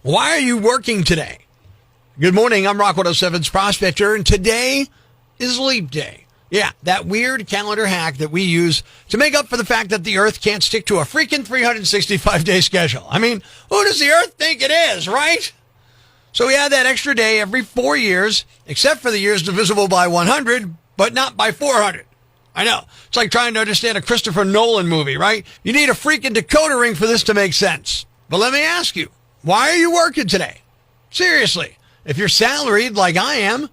Why are you working today? Good morning, I'm Rock 107's Prospector, and today is Leap Day. Yeah, that weird calendar hack that we use to make up for the fact that the Earth can't stick to a freaking 365-day schedule. I mean, who does the Earth think it is, right? So we add that extra day every 4 years, except for the years divisible by 100, but not by 400. I know. It's like trying to understand a Christopher Nolan movie, right? You need a freaking decoder ring for this to make sense. But let me ask you, why are you working today? Seriously, if you're salaried like I am,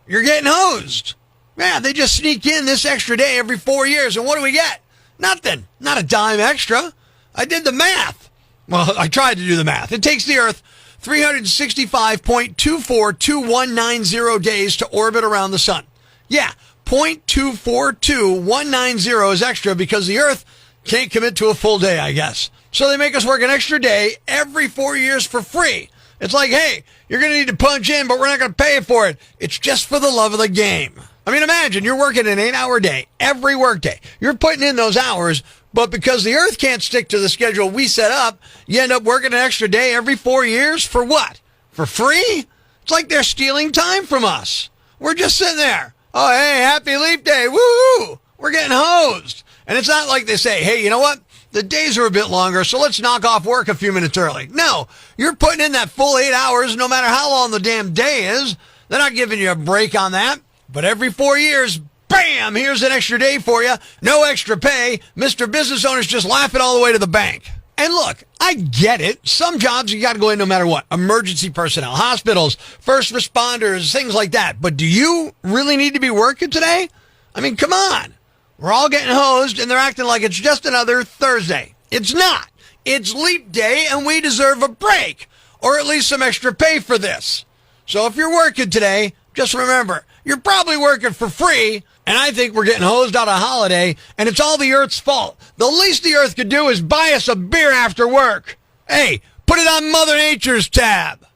you're getting hosed. Yeah, they just sneak in this extra day every 4 years, and what do we get? Nothing. Not a dime extra. I did the math. Well, I tried to do the math. It takes the Earth 365.242190 days to orbit around the sun. Yeah, 0.242190 is extra because the Earth can't commit to a full day, I guess. So they make us work an extra day every 4 years for free. It's like, hey, you're going to need to punch in, but we're not going to pay for it. It's just for the love of the game. I mean, imagine you're working an 8-hour day every workday. You're putting in those hours, but because the Earth can't stick to the schedule we set up, you end up working an extra day every 4 years for what? For free? It's like they're stealing time from us. We're just sitting there. Oh, hey, happy Leap Day. Woo! We're getting hosed. And it's not like they say, hey, you know what? The days are a bit longer, so let's knock off work a few minutes early. No, you're putting in that full 8 hours no matter how long the damn day is. They're not giving you a break on that. But every 4 years, bam, here's an extra day for you. No extra pay. Mr. Business Owners just laugh it all the way to the bank. And look, I get it. Some jobs you got to go in no matter what. Emergency personnel, hospitals, first responders, things like that. But do you really need to be working today? I mean, come on. We're all getting hosed, and they're acting like it's just another Thursday. It's not. It's Leap Day, and we deserve a break, or at least some extra pay for this. So if you're working today, just remember, you're probably working for free, and I think we're getting hosed out of holiday, and it's all the Earth's fault. The least the Earth could do is buy us a beer after work. Hey, put it on Mother Nature's tab.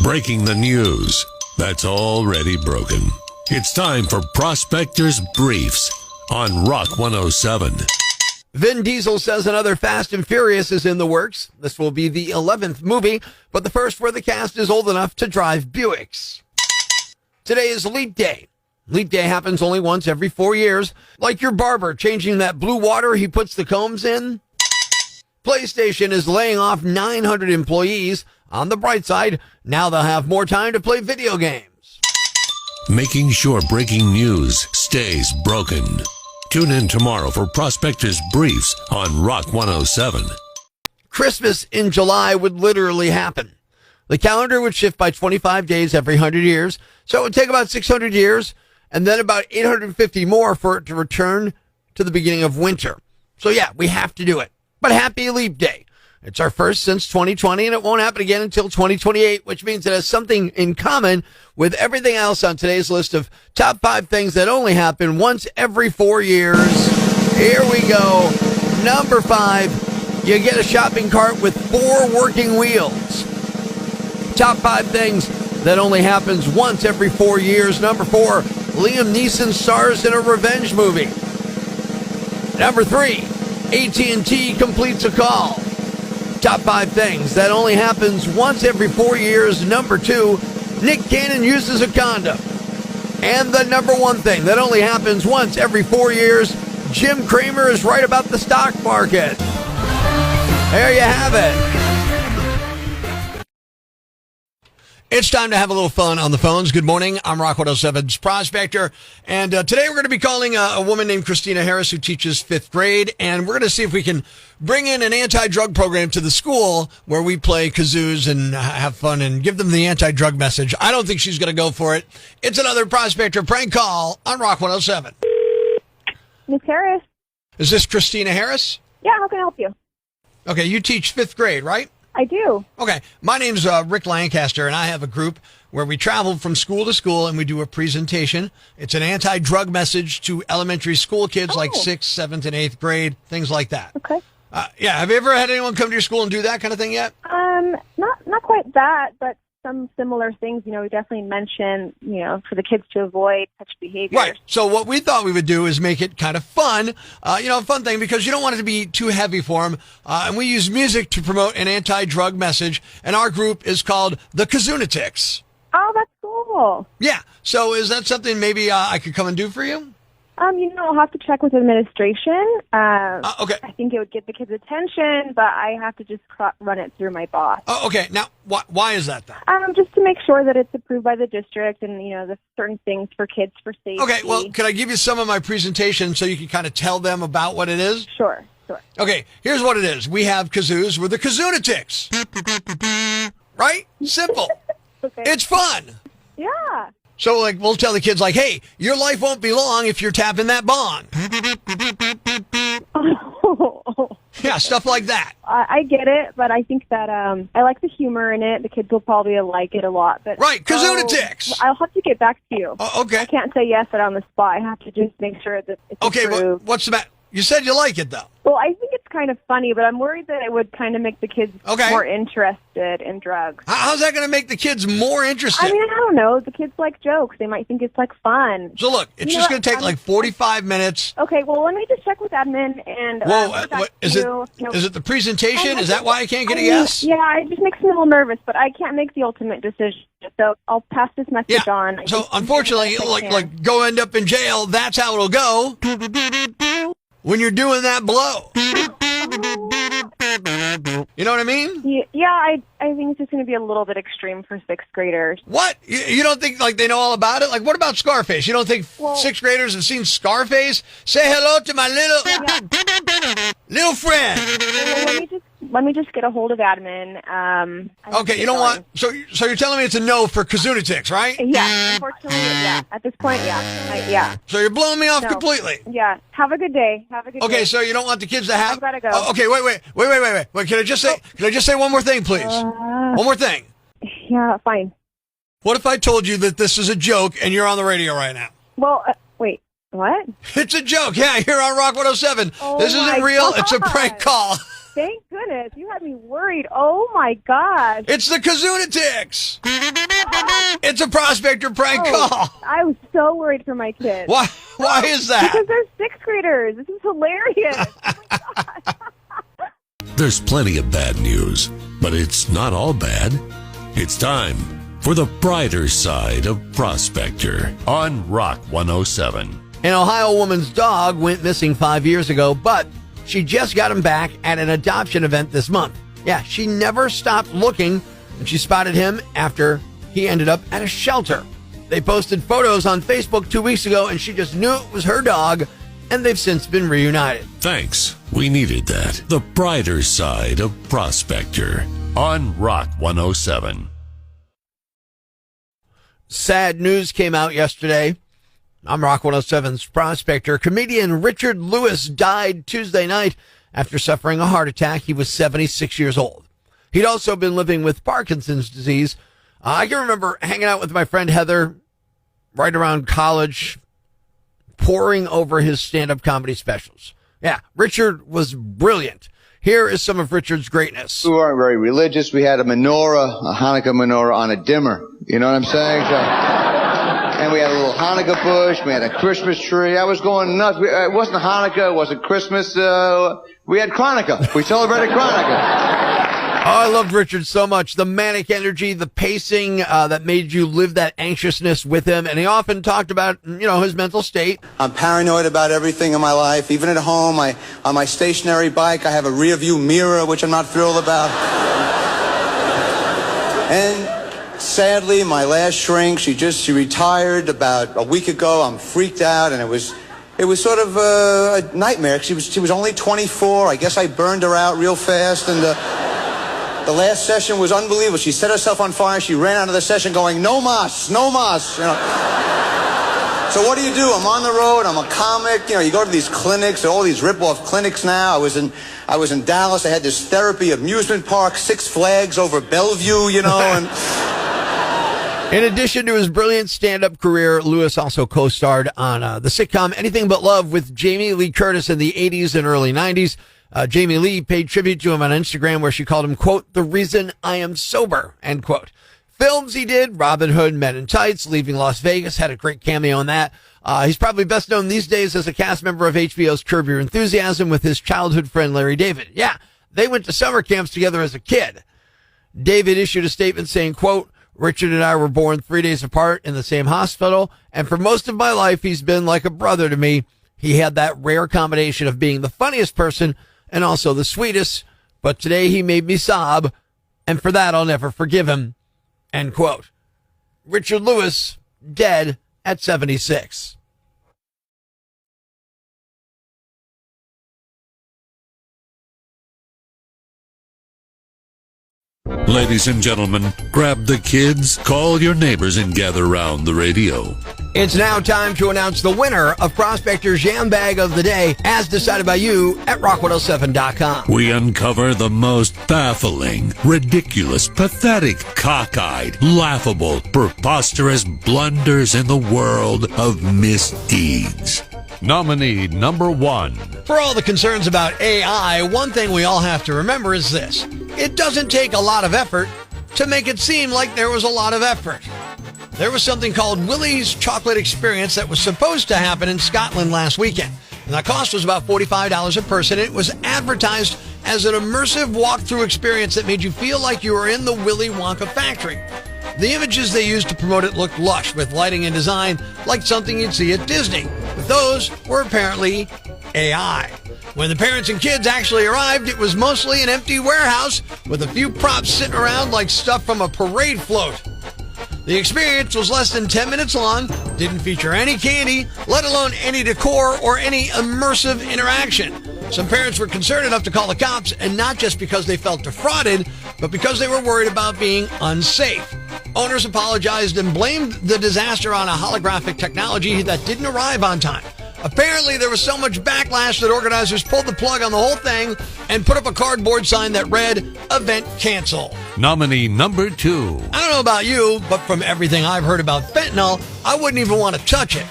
Breaking the news that's already broken. It's time for Prospector's Briefs on Rock 107. Vin Diesel says another Fast and Furious is in the works. This will be the 11th movie, but the first where the cast is old enough to drive Buicks. Today is Leap Day. Leap Day happens only once every 4 years. Like your barber changing that blue water he puts the combs in. PlayStation is laying off 900 employees. On the bright side, now they'll have more time to play video games. Making sure breaking news stays broken. Tune in tomorrow for Prospector's Briefs on Rock 107. Christmas in July would literally happen. The calendar would shift by 25 days every 100 years, so it would take about 600 years, and then about 850 more for it to return to the beginning of winter. So yeah, we have to do it. But happy Leap Day. It's our first since 2020, and it won't happen again until 2028, which means it has something in common with everything else on today's list of top 5 things that only happen once every 4 years. Here we go. Number 5, you get a shopping cart with 4 working wheels. Top 5 things that only happens once every 4 years. Number 4, Liam Neeson stars in a revenge movie. Number 3, AT&T completes a call. Top 5 things that only happens once every 4 years. Number 2, Nick Cannon uses a condom. And the number 1 thing that only happens once every 4 years, Jim Cramer is right about the stock market. There you have it. It's time to have a little fun on the phones. Good morning. I'm Rock 107's Prospector. And today we're going to be calling a woman named Christina Harris who teaches 5th grade. And we're going to see if we can bring in an anti-drug program to the school where we play kazoos and have fun and give them the anti-drug message. I don't think she's going to go for it. It's another Prospector prank call on Rock 107. Miss Harris? Is this Christina Harris? Yeah, how can I help you? Okay, you teach 5th grade, right? I do. Okay, my name's Rick Lancaster, and I have a group where we travel from school to school and we do a presentation. It's an anti-drug message to elementary school kids like 6th, 7th, and 8th grade, things like that. Okay. Yeah, have you ever had anyone come to your school and do that kind of thing yet? Not quite that, but some similar things. We definitely mention, for the kids to avoid such behaviors. Right. So what we thought we would do is make it kind of fun, a fun thing, because you don't want it to be too heavy for them. And we use music to promote an anti-drug message. And our group is called the Kazunatics. Oh, that's cool. Yeah. So is that something maybe I could come and do for you? I'll have to check with administration. Okay. I think it would get the kids' attention, but I have to just run it through my boss. Oh, okay. Now, why is that, though? Just to make sure that it's approved by the district and, the certain things for kids for safety. Okay, well, can I give you some of my presentation so you can kind of tell them about what it is? Sure. Okay, here's what it is. We have kazoos. We're the Kazunatics. Right? Simple. Okay. It's fun. Yeah. So, we'll tell the kids, hey, your life won't be long if you're tapping that bong. Yeah, stuff like that. I get it, but I think that I like the humor in it. The kids will probably like it a lot. But right, Kazunatics. I'll have to get back to you. Okay. I can't say yes on the spot. I have to just make sure that it's approved. What's the matter? You said you like it, though. Well, I think it's kind of funny, but I'm worried that it would kind of make the kids more interested in drugs. How's that going to make the kids more interested? I don't know. The kids like jokes. They might think it's fun. So look, it's just going to take 45 minutes. Okay, well, let me just check with admin and. Is it the presentation? Is that why I can't get a yes? Yeah, it just makes me a little nervous, but I can't make the ultimate decision. So I'll pass this message on. So unfortunately, go end up in jail. That's how it'll go. When you're doing that blow. You know what I mean? Yeah, I think it's just going to be a little bit extreme for sixth graders. What? You don't think they know all about it? What about Scarface? You don't think sixth graders have seen Scarface? Say hello to my little friend. Well, let me just get a hold of admin. Okay, you don't want. So you're telling me it's a no for Kazunatics, right? Yeah, unfortunately, yeah. At this point, yeah. So you're blowing me off completely. Yeah. Have a good day. Okay, so you don't want the kids to have. I've gotta go. Oh, okay, wait. Can I just say one more thing, please? One more thing. Yeah, fine. What if I told you that this is a joke and you're on the radio right now? Well, wait. What? It's a joke. Yeah, you're on Rock 107. This isn't real. God. It's a prank call. Thank goodness. You had me worried. Oh, my gosh. It's the Kazunatics. It's a Prospector prank call. I was so worried for my kids. Why is that? Because they're sixth graders. This is hilarious. Oh, my God. There's plenty of bad news, but it's not all bad. It's time for the brighter side of Prospector on Rock 107. An Ohio woman's dog went missing 5 years ago, but she just got him back at an adoption event this month. Yeah, she never stopped looking, and she spotted him after he ended up at a shelter. They posted photos on Facebook 2 weeks ago, and she just knew it was her dog, and they've since been reunited. Thanks. We needed that. The brighter side of Prospector on Rock 107. Sad news came out yesterday. I'm Rock 107's Prospector. Comedian Richard Lewis died Tuesday night after suffering a heart attack. He was 76 years old. He'd also been living with Parkinson's disease. I can remember hanging out with my friend Heather right around college, poring over his stand-up comedy specials. Yeah, Richard was brilliant. Here is some of Richard's greatness. We weren't very religious. We had a menorah, a Hanukkah menorah on a dimmer. You know what I'm saying? And we had a little Hanukkah bush. We had a Christmas tree. I was going nuts. It wasn't Hanukkah. It wasn't Christmas. We had Hanukkah. We celebrated Hanukkah. Oh, I loved Richard so much. The manic energy, the pacing that made you live that anxiousness with him. And he often talked about, his mental state. I'm paranoid about everything in my life. Even at home, on my stationary bike, I have a rear view mirror, which I'm not thrilled about. And sadly, my last shrink, she retired about a week ago. I'm freaked out, and it was sort of a nightmare. She was only 24. I guess I burned her out real fast, and the last session was unbelievable. She set herself on fire. She ran out of the session going, no mas, no mas. So what do? I'm on the road. I'm a comic. You go to these clinics, all these rip-off clinics now. I was in Dallas. I had this therapy amusement park, Six Flags over Bellevue, and... In addition to his brilliant stand-up career, Lewis also co-starred on the sitcom Anything But Love with Jamie Lee Curtis in the 80s and early 90s. Jamie Lee paid tribute to him on Instagram where she called him, quote, the reason I am sober, end quote. films he did, Robin Hood, Men in Tights, Leaving Las Vegas, had a great cameo in that. He's probably best known these days as a cast member of HBO's Curb Your Enthusiasm with his childhood friend Larry David. Yeah, they went to summer camps together as a kid. David issued a statement saying, quote, Richard and I were born 3 days apart in the same hospital, and for most of my life, he's been like a brother to me. He had that rare combination of being the funniest person and also the sweetest, but today he made me sob, and for that I'll never forgive him, end quote. Richard Lewis, dead at 76. Ladies and gentlemen, grab the kids, call your neighbors, and gather round the radio. It's now time to announce the winner of Prospector's Yam Bag of the Day, as decided by you at rock107.com. We uncover the most baffling, ridiculous, pathetic, cockeyed, laughable, preposterous blunders in the world of misdeeds. Nominee number 1. For all the concerns about AI, one thing we all have to remember is this. It doesn't take a lot of effort to make it seem like there was a lot of effort. There was something called Willie's Chocolate Experience that was supposed to happen in Scotland last weekend. And the cost was about $45 a person. It was advertised as an immersive walkthrough experience that made you feel like you were in the Willy Wonka factory. The images they used to promote it looked lush with lighting and design like something you'd see at Disney. But those were apparently AI. When the parents and kids actually arrived, it was mostly an empty warehouse with a few props sitting around like stuff from a parade float. The experience was less than 10 minutes long, didn't feature any candy, let alone any decor or any immersive interaction. Some parents were concerned enough to call the cops, and not just because they felt defrauded, but because they were worried about being unsafe. Owners apologized and blamed the disaster on a holographic technology that didn't arrive on time. Apparently, there was so much backlash that organizers pulled the plug on the whole thing and put up a cardboard sign that read, "Event Cancel." Nominee number 2. I don't know about you, but from everything I've heard about fentanyl, I wouldn't even want to touch it,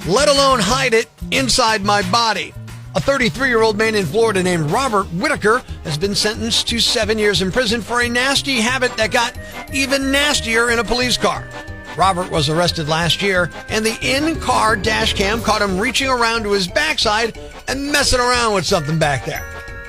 let alone hide it inside my body. A 33-year-old man in Florida named Robert Whitaker has been sentenced to 7 years in prison for a nasty habit that got even nastier in a police car. Robert was arrested last year, and the in-car dash cam caught him reaching around to his backside and messing around with something back there.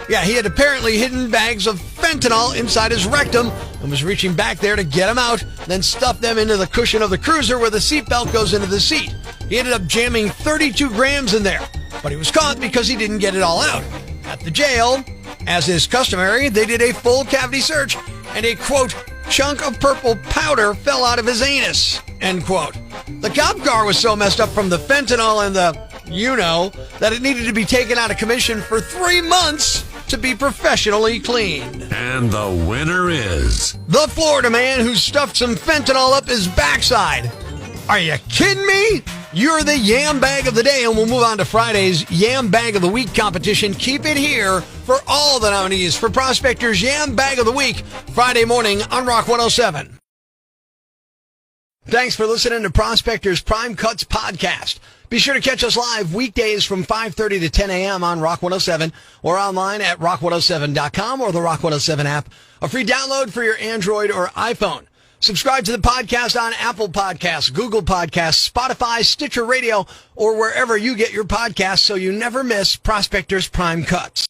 Yeah, he had apparently hidden bags of fentanyl inside his rectum and was reaching back there to get them out, then stuffed them into the cushion of the cruiser where the seatbelt goes into the seat. He ended up jamming 32 grams in there, but he was caught because he didn't get it all out. At the jail, as is customary, they did a full cavity search, and a, quote, chunk of purple powder fell out of his anus, end quote. The cop car was so messed up from the fentanyl and the, that it needed to be taken out of commission for 3 months to be professionally cleaned. And the winner is the Florida man who stuffed some fentanyl up his backside. Are you kidding me? You're the Yam Bag of the Day, and we'll move on to Friday's Yam Bag of the Week competition. Keep it here for all the nominees for Prospector's Yam Bag of the Week, Friday morning on Rock 107. Thanks for listening to Prospector's Prime Cuts podcast. Be sure to catch us live weekdays from 5:30 to 10 a.m. on Rock 107 or online at rock107.com or the Rock 107 app, a free download for your Android or iPhone. Subscribe to the podcast on Apple Podcasts, Google Podcasts, Spotify, Stitcher Radio, or wherever you get your podcasts so you never miss Prospector's Prime Cuts.